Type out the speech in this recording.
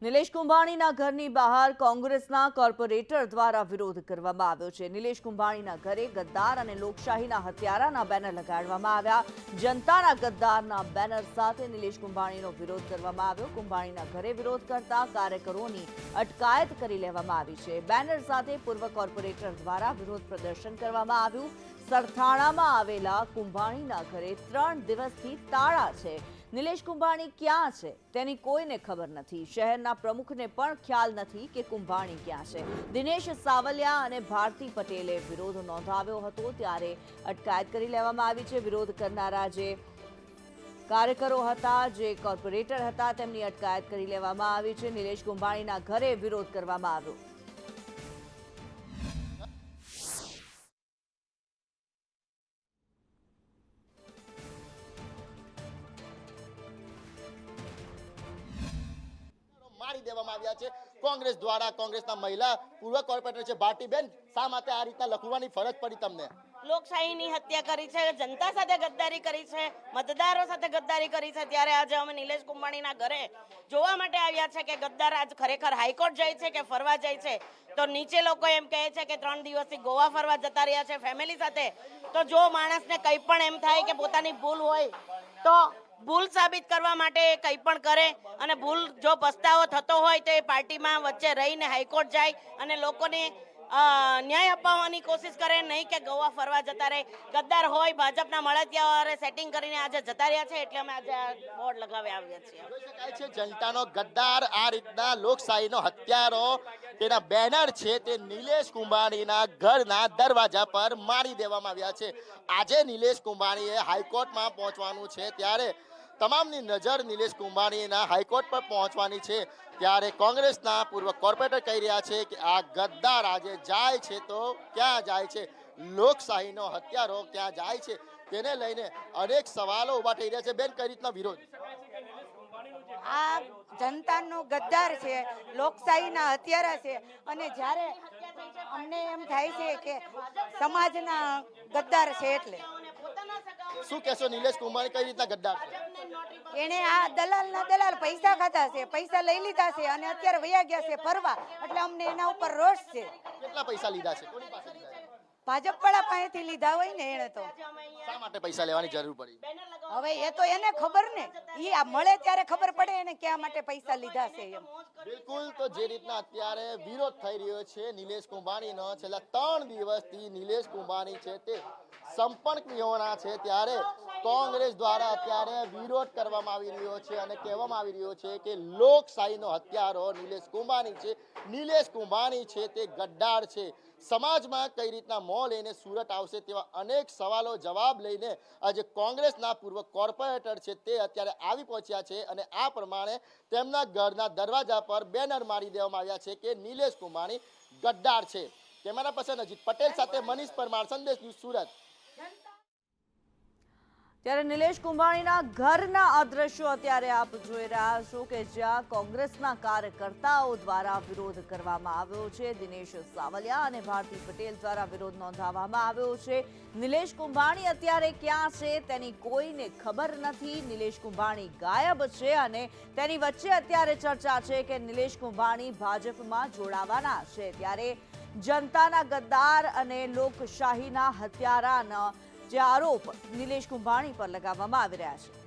નિલેશ કુંભાણીના ઘરની બહાર કોંગ્રેસના કોર્પોરેટર દ્વારા વિરોધ કરવામાં આવ્યો છે। નિલેશ કુંભાણીના ઘરે ગદ્દાર અને લોકશાહીના હત્યારાના બેનર લગાડવામાં આવ્યા। જનતાના ગદ્દારના બેનર સાથે નિલેશ કુંભાણીનો વિરોધ કરવામાં આવ્યો। કુંભાણીના ઘરે વિરોધ કરતા કાર્યકરોની અટકાયત કરી લેવામાં આવી છે। બેનર સાથે પૂર્વ કોર્પોરેટર દ્વારા વિરોધ પ્રદર્શન કરવામાં આવ્યું। સરથાણામાં આવેલા કુંભાણીના ઘરે 3 દિવસથી તાળા છે। નિલેશ કુંભાણી ક્યાં છે તેની કોઈને ખબર નથી। શહેરના પ્રમુખને પણ ખ્યાલ નથી કે કુંભાણી ક્યાં છે। દિનેશ સાવલિયા અને ભારતી પટેલે વિરોધ નોંધાવ્યો હતો ત્યારે અટકાયત કરી લેવામાં આવી છે। વિરોધ કરનારા જે કાર્યકરો હતા, જે કોર્પોરેટર હતા, તેમની અટકાયત કરી લેવામાં આવી છે। નિલેશ કુંભાણીના ઘરે વિરોધ કરવામાં આવ્યો। મારી દેવામાં આવ્યા છે કોંગ્રેસ દ્વારા। કોંગ્રેસના મહિલા પૂર્વ કોર્પોરેટર છે ભારતીબેન, શા માટે આ રીતના લખવાની ફરજ પડી તમને? લોકશાહીની હત્યા કરી છે, જનતા સાથે ગદ્દારી કરી છે, મતદારો સાથે ગદ્દારી કરી છે। ત્યારે આજે અમે નિલેશ કુંભાણીના ઘરે જોવા માટે આવ્યા છે કે ગદ્દાર આજ ખરેખર હાઈકોર્ટ જાય છે કે ફરવા જાય છે। તો નીચે લોકો એમ કહે છે કે 3 દિવસથી ગોવા ફરવા જતા રહ્યા છે ફેમિલી સાથે। તો જો માણસને કંઈ પણ એમ થાય કે પોતાની ભૂલ હોય તો ભૂલ સાબિત કરવા માટે કંઈ પણ કરે, અને ભૂલ જો પસ્તાવો થતો હોય તો એ પાર્ટીમાં વચ્ચે રહીને હાઈકોર્ટ જાય અને લોકોને ન્યાય અપાવવાની કોશિશ કરે, નહીં કે ગોવા ફરવા જતા રહે। ગદ્દાર હોય ભાજપના મળતિયાવાળા સેટિંગ કરીને આજે જતા રહ્યા છે, એટલે અમે આજે બોર્ડ લગાવી આવ્યા છીએ। જોઈ શકાય છે જનતાનો ગદ્દાર, આ રીતના લોકશાહીનો હત્યારો, તેના બેનર છે તે નિલેશ કુંભાણીના ઘરના દરવાજા પર મારી દેવામાં આવ્યા છે। આજે નિલેશ કુંભાણીએ હાઈકોર્ટમાં પહોંચવાનું છે, ત્યારે તમામની નજર નિલેશ કુંભાણીના હાઈકોર્ટ પર પહોંચવાની છે। ત્યારે કોંગ્રેસના પૂર્વ કોર્પોરેટર કહી રહ્યા છે કે આ ગદ્દાર આજે જાય છે તો ક્યાં જાય છે, લોકશાહીનો હત્યારો ક્યાં જાય છે, તેને લઈને અનેક સવાલો ઉભા થઈ રહ્યા છે। બેન, કઈ રીતના વિરોધ? આ જનતાનો ગદ્દાર છે, લોકશાહીના હત્યારા છે, અને જ્યારે અમને એમ થાય છે કે સમાજના ગદ્દાર છે। એટલે શું કહેશો, નિલેશ કુંભાણી કઈ રીતના ગદ્દાર છે? એને આ દલાલના દલાલ પૈસા ખાધા છે, પૈસા લઈ લીધા છે અને અત્યારે વયા ગયા છે ફરવા, એટલે અમને એના ઉપર રોષ છે। કેટલા પૈસા લીધા છે? કોની પાસે લીધા છે? ભાજપ વાળા પાસેથી લીધા હોય ને એને તો શા માટે પૈસા લેવાની જરૂર પડી? હવે એ તો એને ખબર ને, ઈ આ મળે ત્યારે ખબર પડે એને ક્યાં માટે પૈસા લીધા છે એમ। બિલકુલ, તો જે રીતના અત્યારે વિરોધ થઈ રહ્યો છે નિલેશ કુંભાણીનો, છેલ્લા 3 દિવસથી નિલેશ કુંભાણી છે તે સંપર્ક વિહોણા છે, ત્યારે કોંગ્રેસ દ્વારા અત્યારે વિરોધ કરવામાં આવી રહ્યો છે અને કહેવામાં આવી રહ્યો છે કે લોકશાહીનો હત્યારો નિલેશ કુંભાણી છે। નિલેશ કુંભાણી છે તે ગદ્દાર છે। સમાજમાં કઈ રીતના મોં લઈને સુરત આવશે તેવા અનેક સવાલો જવાબ લઈને આજે કોંગ્રેસના પૂર્વ કોર્પોરેટર છે તે અત્યારે આવી પહોંચ્યા છે, અને આ પ્રમાણે તેમના ઘરના દરવાજા પર બેનર મારી દેવામાં આવ્યા છે કે નિલેશ કુંભાણી ગદ્દાર છે। કેમેરા પર્સન અજીત પટેલ સાથે મનીષ પરમાર, સંદેશ ન્યૂઝ, સુરત। ત્યારે નિલેશ કુંભાણીના ઘરના આ દ્રશ્યો અત્યારે આપ જોઈ રહ્યા છો કે જ્યાં કોંગ્રેસના કાર્યકર્તાઓ દ્વારા વિરોધ કરવામાં આવ્યો છે। દિનેશ સાવલિયા અને ભારતી પટેલ દ્વારા વિરોધ નોંધાવવામાં આવ્યો છે। નિલેશ કુંભાણી અત્યારે ક્યાં છે તેની કોઈને ખબર નથી। નિલેશ કુંભાણી ગાયબ છે અને તેની વચ્ચે અત્યારે ચર્ચા છે કે નિલેશ કુંભાણી ભાજપમાં જોડાવાના છે। ત્યારે જનતાના ગદ્દાર અને લોકશાહીના હત્યારાના જે આરોપ નિલેશ કુંભાણી પર લગાવવામાં આવી રહ્યા છે।